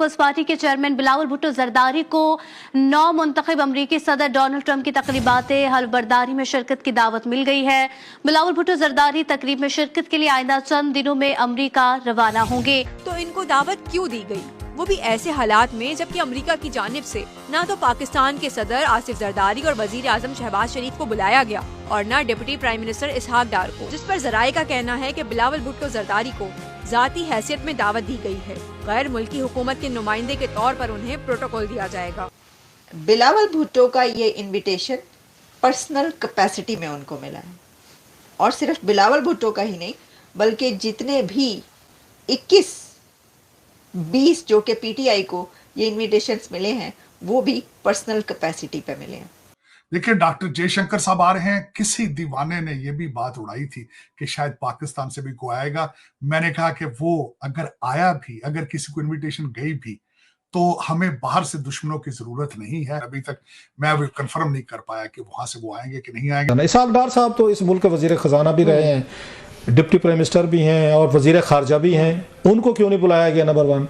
Peoples party के chairman Bilawal Bhutto Zardari को नौ मुंतखब अमरीकी सदर डोनाल्ड ट्रंप की तकरीबात हल्फबरदारी में शिरकत की दावत मिल गई है। बिलावल भुट्टो जरदारी तकरीब में शिरकत के लिए आइंदा चंद दिनों में अमरीका रवाना होंगे। तो इनको दावत क्यों दी गई, वो भी ऐसे हालात में जबकि अमेरिका की जानिब से न तो पाकिस्तान के सदर आसिफ जरदारी और वजीर आजम शहबाज शरीफ को बुलाया गया और न डिप्टी प्राइम मिनिस्टर इसहाक डार को, जिस पर जराये का कहना है कि बिलावल भुट्टो जरदारी को जाती हैसियत में दावत दी गई है। गैर मुल्की हुकूमत के नुमाइंदे के तौर पर उन्हें प्रोटोकॉल दिया जाएगा। बिलावल भुट्टो का ये इनविटेशन पर्सनल कैपेसिटी में उनको मिला है और सिर्फ बिलावल भुट्टो का ही नहीं बल्कि जितने भी 21-20 जो कि पीटीआई को ये इनविटेशंस मिले हैं वो भी पर्सनल कैपेसिटी पे मिले हैं। देखिए, डॉक्टर जयशंकर साहब आ रहे हैं। किसी दीवाने ने यह भी बात उड़ाई थी कि शायद पाकिस्तान से भी कोई आएगा। मैंने कहा कि वो अगर आया भी, अगर किसी को इनविटेशन गई भी, तो हमें बाहर से दुश्मनों की जरूरत नहीं है। अभी तक मैं अभी कंफर्म नहीं कर पाया कि वहां से वो आएंगे कि नहीं आएंगे। इसहाक डार साहब तो इस मुल्क के वजीर खजाना भी रहे हैं, डिप्टी प्राइम मिनिस्टर भी हैं और वजीर खारजा भी हैं। उनको क्यों नहीं बुलाया गया? नंबर 1।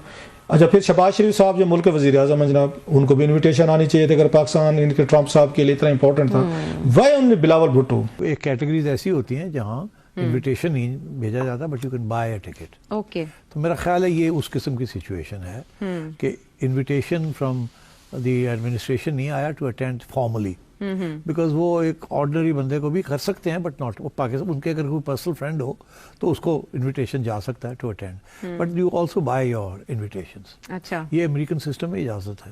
अच्छा, फिर शहबाज शरीफ साहब जो मुल्क के वजीर आजम हैं जनाब, उनको भी इनविटेशन आनी चाहिए थी अगर पाकिस्तान इनके ट्रंप साहब के लिए इतना इंपॉर्टेंट था। वही उन्होंने बिलावल भुट्टो। एक कैटेगरीज ऐसी होती हैं जहाँ इनविटेशन नहीं भेजा जाता but you can buy a ticket. Okay, तो मेरा ख्याल है ये उस किस्म की सिचुएशन है कि इनविटेशन फ्रॉम द एडमिनिस्ट्रेशन नहीं आया टू अटेंड फॉर्मली, बिकॉज वो एक ऑर्डिनरी बंदे को भी कर सकते हैं बट नॉट वो पाकिस्तान। उनके अगर कोई पर्सनल फ्रेंड हो तो उसको इनविटेशन जा सकता है to attend, but you also buy your invitations. अच्छा, ये अमेरिकन सिस्टम में इजाजत है।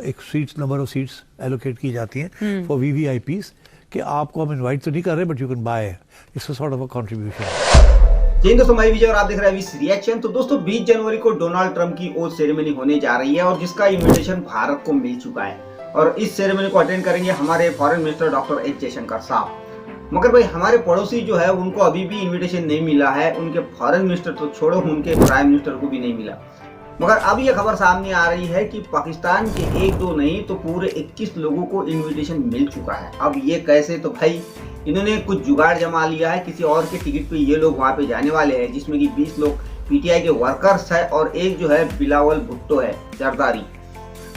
एक seats, number of seats allocate की जाती हैं फॉर वीवीआईपीज कि आपको हम इनवाइट तो नहीं कर रहे but you can buy, it's a sort of a contribution. जय हिंद दोस्तों, मैं विजय और आप देख रहे हैं विश रिएक्शन। तो दोस्तों 20 जनवरी को डोनाल्ड ट्रंप की ओथ सेरेमनी होने जा रही है और जिसका इनविटेशन भारत को मिल चुका है और इस सेरेमनी को अटेंड करेंगे हमारे foreign minister doctor S Jaishankar साहब। मगर भाई हमारे पड़ोसी जो है उनको अभी भी इनविटेशन नहीं मिला है। उनके फॉरेन मिनिस्टर तो छोड़ो, उनके प्राइम मिनिस्टर को भी नहीं मिला। मगर अब ये खबर सामने आ रही है कि पाकिस्तान के 1-2 नहीं तो पूरे 21 लोगों को इनविटेशन मिल चुका है। अब ये कैसे? तो भाई इन्होंने कुछ जुगाड़ जमा लिया है। किसी और के टिकट पे ये लोग वहाँ पे जाने वाले हैं, जिसमें कि 20 लोग पीटीआई के वर्कर्स है और एक जो है बिलावल भुट्टो है जरदारी।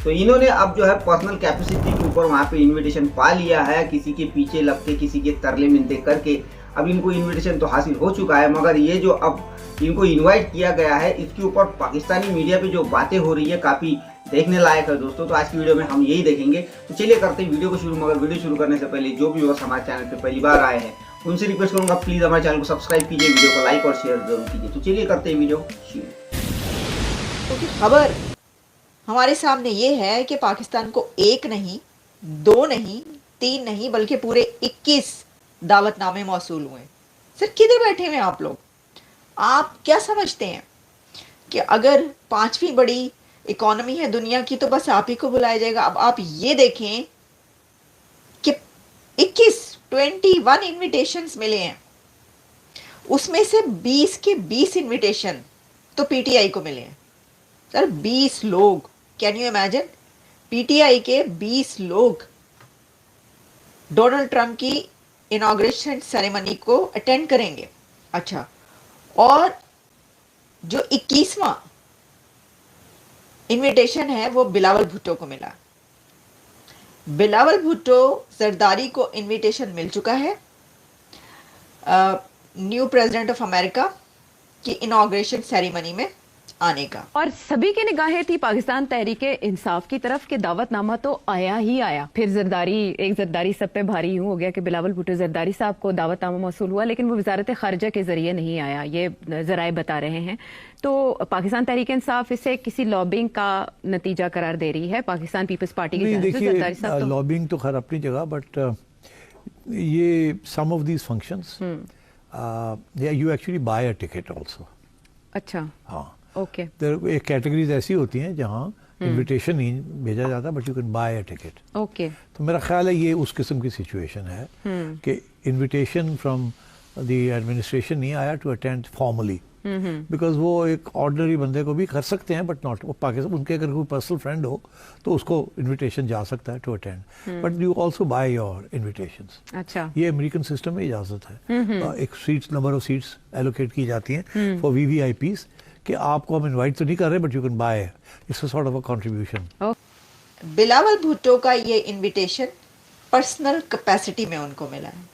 तो इन्होंने अब जो है पर्सनल कैपेसिटी के ऊपर वहाँ पे इनविटेशन पा लिया है, किसी के पीछे लग के, किसी के तरले मिनते करके अब इनको इनविटेशन तो हासिल हो चुका है। मगर ये जो अब इनको इनवाइट किया गया है इसके ऊपर पाकिस्तानी मीडिया पे जो बातें हो रही है काफ़ी देखने लायक है दोस्तों। तो आज की वीडियो में हम यही देखेंगे। तो चलिए करते हैं वीडियो को शुरू। मगर वीडियो शुरू करने से पहले जो भी व्यूअर्स हमारे चैनल पे पहली बार आए हैं उनसे रिक्वेस्ट करूंगा प्लीज़ हमारे चैनल को सब्सक्राइब कीजिए, वीडियो को लाइक और शेयर जरूर कीजिए। तो चलिए करते हैं वीडियो शुरू। तो खबर हमारे सामने ये है कि पाकिस्तान को 1 नहीं, 2 नहीं, 3 नहीं बल्कि पूरे 21 दावतनामे मौसूल हुए। सर किधर बैठे हुए आप लोग? आप क्या समझते हैं कि अगर 5वीं बड़ी इकोनॉमी है दुनिया की तो बस आप ही को बुलाया जाएगा? अब आप ये देखें कि 21 इनविटेशंस मिले हैं, उसमें से 20 के 20 इनविटेशन तो पीटीआई को मिले हैं। सर 20 लोग, कैन यू इमेजिन? पीटीआई के 20 लोग डोनाल्ड ट्रंप की इनॉग्रेशन सेरेमनी को अटेंड करेंगे। अच्छा, और जो 21वां इनविटेशन है वो बिलावल भुट्टो को मिला। बिलावल भुट्टो जरदारी को इनविटेशन मिल चुका है न्यू प्रेसिडेंट ऑफ अमेरिका की इनॉग्रेशन सेरेमनी में आने का। और सभी की निगाहें थी पाकिस्तान तहरीक इंसाफ की तरफ कि दावतनामा तो आया ही आया। फिर एक जरदारी सब पे भारी यूं हो गया कि बिलावल भुट्टो जरदारी साहब को दावतनामा मौसूल हुआ, लेकिन वो वजारत खारजा के जरिए नहीं आया, ये जराए बता रहे हैं। तो पाकिस्तान तहरीक इंसाफ इसे किसी लॉबिंग का नतीजा करार दे रही है पाकिस्तान पीपल्स पार्टी की। देखिए, लॉबिंग तो खैर अपनी जगह, बट ये some of these functions you actually buy a ticket also. अच्छा, हाँ, ओके। एक कैटेगरीज ऐसी होती हैं जहाँ इनविटेशन नहीं भेजा जाता but you can buy a ticket. Okay, तो मेरा ख्याल है ये उस किस्म की सिचुएशन है कि इनविटेशन फ्रॉम द एडमिनिस्ट्रेशन नहीं आया टू अटेंड फॉर्मली, बिकॉज वो एक ऑर्डिनरी बंदे को भी कर सकते हैं बट नॉट वो पाकिस्तान। उनके अगर कोई पर्सनल फ्रेंड हो तो उसको इनविटेशन जा सकता है to attend, but you also buy your invitations. अच्छा, ये अमेरिकन सिस्टम में इजाजत है। एक seats, number of seats allocate की जाती हैं फॉर वीवीआईपीज कि आपको हम इनवाइट तो नहीं कर रहे but you can buy, it's a sort of a contribution. Bilawal Bhutto का ये इनविटेशन पर्सनल कैपेसिटी में उनको मिला है,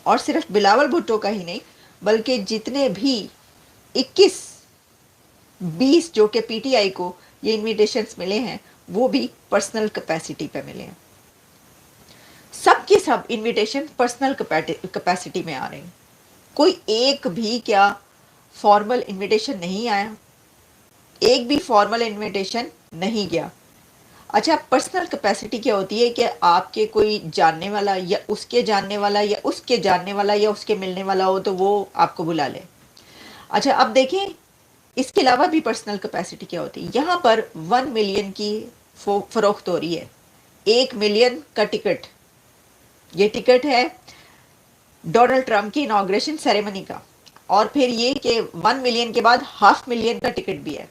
और सिर्फ बिलावल भुट्टो का ही नहीं बल्कि जितने भी 21-20 जो कि पीटीआई को ये इनविटेशंस मिले हैं वो भी पर्सनल कैपेसिटी पे मिले हैं। सबके सब इनविटेशन पर्सनल कैपेसिटी में आ रहे हैं, कोई एक भी क्या फॉर्मल इनविटेशन नहीं आया, एक भी फॉर्मल इनविटेशन नहीं गया। अच्छा, पर्सनल कैपेसिटी क्या होती है कि आपके कोई जानने वाला या उसके जानने वाला या उसके जानने वाला या उसके मिलने वाला हो तो वो आपको बुला ले। अच्छा, अब देखें इसके अलावा भी पर्सनल कैपेसिटी क्या होती है। यहाँ पर 1 मिलियन की फरोख्त हो रही है, 1 मिलियन का टिकट। ये टिकट है डोनाल्ड ट्रंप की इनॉग्रेशन सेरेमनी का, और फिर ये कि 1 मिलियन के बाद 500 मिलियन का टिकट भी है।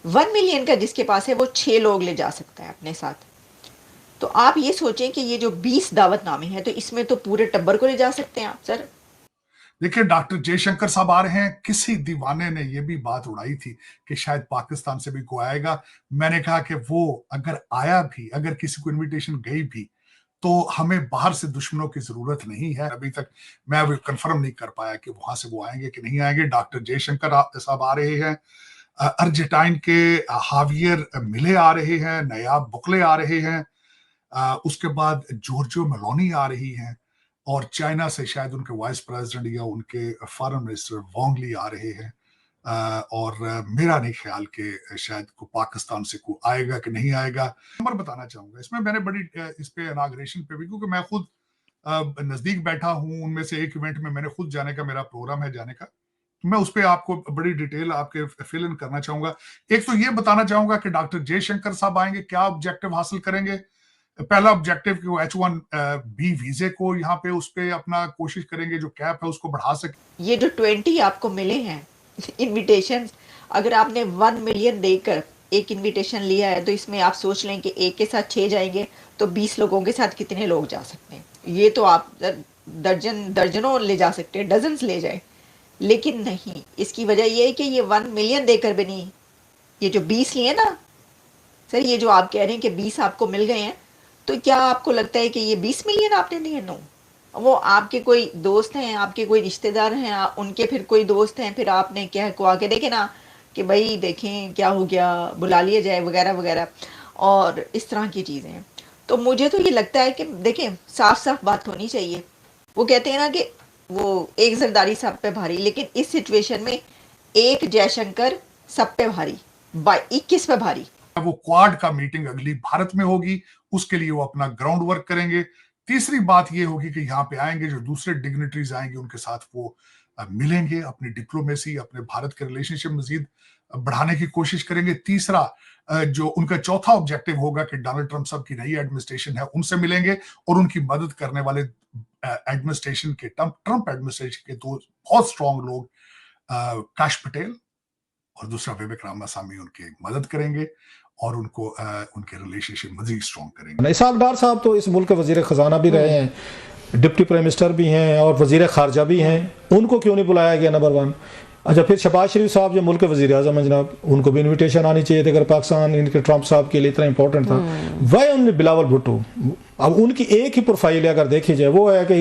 1 मिलियन का जिसके पास है वो 6 लोग ले जा सकता है अपने साथ। तो आप ये सोचें कि ये जो 20 दावतनामे हैं तो इसमें तो पूरे टब्बर को ले जा सकते हैं आप सर। देखिए, डॉक्टर जयशंकर साहब आ रहे हैं। किसी दीवाने ने यह भी बात उड़ाई थी कि शायद पाकिस्तान से भी कोई आएगा। मैंने कहा कि वो अगर आया भी, अगर किसी को इनविटेशन गई भी, तो हमें बाहर से दुश्मनों की जरूरत नहीं है। अभी तक मैं अभी कंफर्म नहीं कर पाया कि वहां से वो आएंगे कि नहीं आएंगे। डॉक्टर जयशंकर साहब आ रहे हैं, अर्जेंटाइन के हावियर मिले आ रहे हैं, नयाब बुकले आ रहे हैं, उसके बाद जॉर्जियो मेलोनी आ रही हैं, और चाइना से शायद उनके वाइस प्रेसिडेंट या उनके फॉरेन मिनिस्टर वांग ली आ रहे हैं। और मेरा नहीं ख्याल कि शायद को पाकिस्तान से को आएगा कि नहीं आएगा। नंबर बताना चाहूंगा इसमें, मैंने बड़ी इस पे इनाग्रेशन पे भी, क्योंकि मैं खुद नजदीक बैठा हूं उनमें से एक इवेंट में मैंने खुद जाने का, मेरा प्रोग्राम है जाने का। मैं उस पर आपको बड़ी डिटेल आपके फिल इन करना चाहूंगा। एक तो ये बताना चाहूंगा कि डॉक्टर जयशंकर साहब आएंगे, क्या ऑब्जेक्टिव हासिल करेंगे। पहला ऑब्जेक्टिव कि वो H1B वीजे को यहाँ पे उस पे अपना कोशिश करेंगे, जो कैप है उसको बढ़ा सके। ये जो 20 आपको मिले हैं इनविटेशन, अगर आपने 1 मिलियन देकर एक इनविटेशन लिया है तो इसमें आप सोच लें कि एक के साथ 6 जाएंगे तो 20 लोगों के साथ कितने लोग जा सकते हैं। ये तो आप दर्जनों ले जा सकते हैं, डजन्स ले जाए। लेकिन नहीं, इसकी वजह यह है कि ये 1 मिलियन देकर भी नहीं, ये जो 20 लिए ना सर, ये जो आप कह रहे हैं कि 20 आपको मिल गए हैं, तो क्या आपको लगता है कि ये 20 मिलियन आपने दिए? नो, वो आपके कोई दोस्त हैं, आपके कोई रिश्तेदार हैं, उनके फिर कोई दोस्त हैं, फिर आपने क्या को आके देखे ना कि भाई देखें क्या हो गया, बुला लिया जाए वगैरह वगैरह, और इस तरह की चीज़ें हैं। तो मुझे तो ये लगता है कि देखें, साफ साफ बात होनी चाहिए। वो कहते हैं ना कि वो एक जरदारी सब पे भारी, लेकिन इस सिचुएशन में एक जयशंकर सब पे भारी, 21 पे भारी। वो क्वाड का मीटिंग अगली भारत में होगी, उसके लिए वो अपना ग्राउंड वर्क करेंगे। तीसरी बात ये होगी कि यहाँ पे आएंगे जो दूसरे डिग्निटरीज आएंगे, उनके साथ वो मिलेंगे, अपनी डिप्लोमेसी, अपने भारत के रिलेशनशिप मजीद बढ़ाने की कोशिश करेंगे। तीसरा जो उनका चौथा ऑब्जेक्टिव होगा कि डोनाल्ड ट्रंप साहब की नई एडमिनिस्ट्रेशन है उनसे मिलेंगे, और उनकी मदद करने वाले एडमिनिस्ट्रेशन के, ट्रंप एडमिनिस्ट्रेशन के दो बहुत स्ट्रॉन्ग लोग, काश पटेल और दूसरा विवेक रामासामी, उनकी मदद करेंगे और उनको उनके रिलेशनशिप मजीद स्ट्रॉन्ग करेंगे। इसहाक डार साहब तो इस मुल्क के वजीर खजाना भी रहे हैं, डिप्टी प्राइम मिनिस्टर भी हैं और वजीर खारजा भी हैं, उनको क्यों नहीं बुलाया गया? नंबर 1। अच्छा, फिर शहबाज शरीफ साहब जो मुल्क के वजीर आजम हैं जनाब, उनको भी इन्विटेशन आनी चाहिए थी अगर पाकिस्तान इनके ट्रंप साहब के लिए इतना इंपॉर्टेंट था। वह उन्होंने बिलावल भुट्टो, अब उनकी एक ही प्रोफाइल है अगर देखी जाए, वो है कि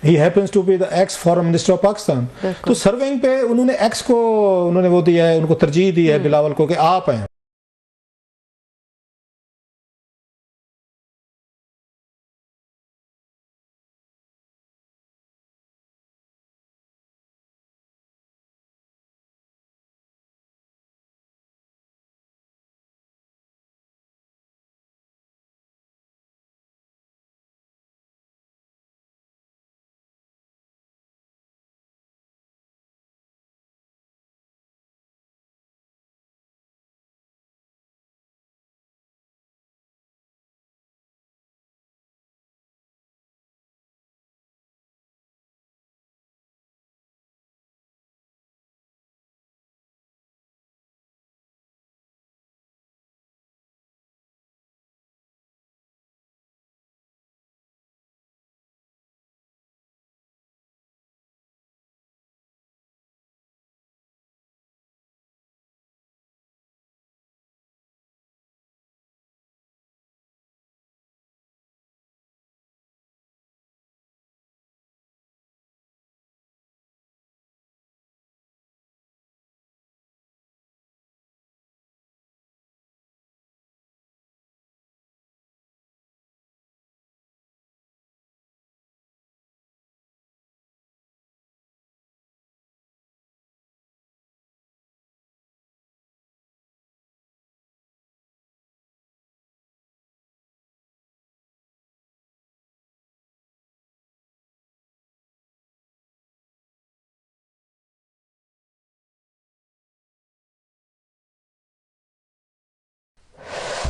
he happens to be the ex foreign minister of Pakistan. तो सर्विंग पे उन्होंने एक्स को उन्होंने वो दिया है, उनको तरजीह दी है बिलावल को कि आप हैं।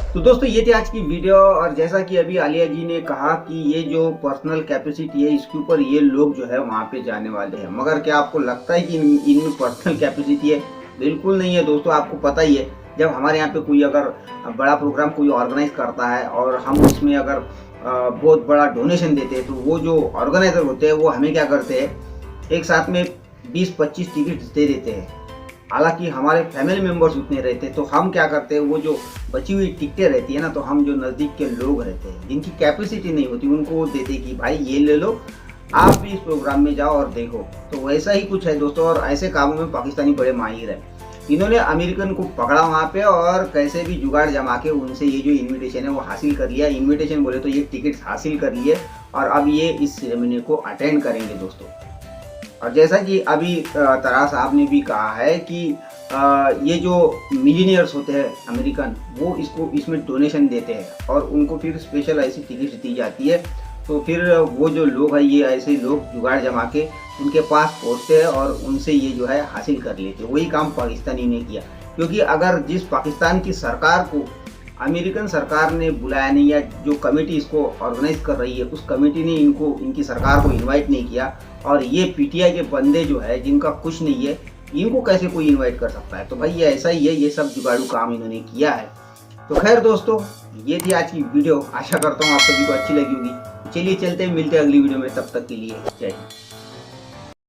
तो दोस्तों ये थी आज की वीडियो। और जैसा कि अभी आलिया जी ने कहा कि ये जो पर्सनल कैपेसिटी है इसके ऊपर ये लोग जो है वहाँ पे जाने वाले हैं, मगर क्या आपको लगता है कि इनमें पर्सनल कैपेसिटी है? बिल्कुल नहीं है दोस्तों। आपको पता ही है, जब हमारे यहाँ पे कोई अगर बड़ा प्रोग्राम कोई ऑर्गेनाइज करता है और हम उसमें अगर बहुत बड़ा डोनेशन देते हैं, तो वो जो ऑर्गेनाइजर होते हैं वो हमें क्या करते हैं, एक साथ में 20-25 टिकट दे देते हैं। हालांकि हमारे फैमिली मेंबर्स उतने रहते हैं, तो हम क्या करते हैं, वो जो बची हुई टिकटें रहती है ना, तो हम जो नज़दीक के लोग रहते हैं जिनकी कैपेसिटी नहीं होती उनको देते कि भाई ये ले लो, आप भी इस प्रोग्राम में जाओ और देखो। तो वैसा ही कुछ है दोस्तों। और ऐसे कामों में पाकिस्तानी बड़े माहिर हैं। इन्होंने अमेरिकन को पकड़ा वहाँ पे और कैसे भी जुगाड़ जमा के उनसे ये जो इन्विटेशन है वो हासिल कर लिया। इन्विटेशन बोले तो ये टिकट्स हासिल कर लिए और अब ये इस सेरेमनी को अटेंड करेंगे दोस्तों। और जैसा कि अभी तरा साहब ने भी कहा है कि ये जो मिलीनियर्स होते हैं अमेरिकन, वो इसमें डोनेशन देते हैं और उनको फिर स्पेशल ऐसी टिकट दी जाती है। तो फिर वो जो लोग हैं, ये ऐसे लोग जुगाड़ जमा के उनके पास पहुँचते हैं और उनसे ये जो है हासिल कर लेते हैं। वही काम पाकिस्तानी ने किया, क्योंकि अगर जिस पाकिस्तान की सरकार को अमेरिकन सरकार ने बुलाया नहीं, या जो कमेटी इसको ऑर्गेनाइज कर रही है उस कमेटी ने इनकी सरकार को इनवाइट नहीं किया, और ये पीटीआई के बंदे जो है जिनका कुछ नहीं है, इनको कैसे कोई इनवाइट कर सकता है? तो भाई ये ऐसा ही है, ये सब जुगाड़ू काम इन्होंने किया है। तो खैर दोस्तों, ये थी आज की वीडियो। आशा करता हूँ आप सभी को अच्छी लगी होगी। चलिए चलते हैं, मिलते हैं अगली वीडियो में। तब तक के लिए जय हिंद।